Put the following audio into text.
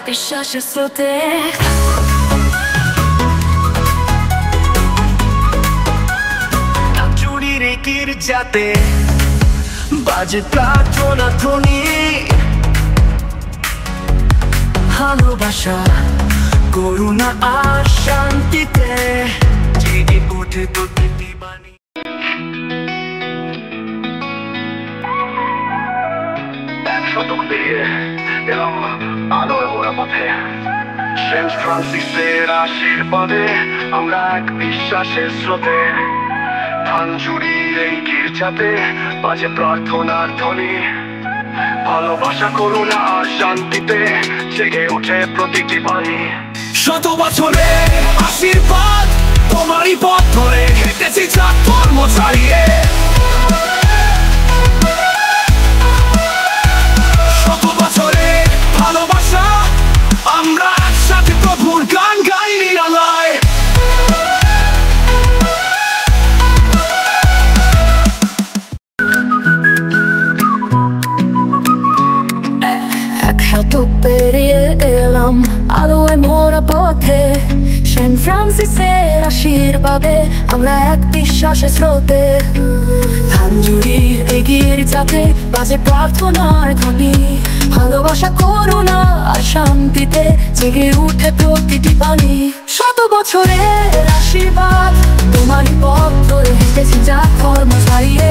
বিশ্বাসের স্রোতে চুরির গির্জাতে বাজে প্রার্থনা ধ্বনি, ভালোবাসা করুণা আর শান্তিতে জেগে ওঠে প্রতিটি বাণী। শতক পেরিয়ে এলাম আলোর ওরা পথে, সেন্ট ফ্রান্সিসের আশীর্বাদে আমরা এক বিশ্বাসের স্রোতে। ধানচুরির এই গির্জাতে বাজে প্রার্থনার ধ্বনি, ভালোবাসা করুণা আর শান্তিতে জেগে ওঠে প্রতিটি বাণী। শত বছরের আশীর্বাদ তোমারই পথ ধরে হেঁটেছি জাত ধর্ম ছাড়িয়ে। শত বছরের ভালোবাসা আমরা একসাথে প্রভুর গান গাই নিরালায়। শতক পেরিয়ে এলাম আলোয় মোরা পথে, সেন্ট ফ্রান্সিসের আশীর্বাদে আমরা এক বিশ্বাসের স্রোতে। ধানচুরির এই গির্জাতে বাজে প্রার্থনার ধ্বনি, ভালোবাসা করুণা আর শান্তিতে জেগে উঠে প্রতিটি বাণী। শত বছরের আশীর্বাদ তোমারই পথ ধরে হেঁটেছি জাত ধর্ম ছাড়িয়ে।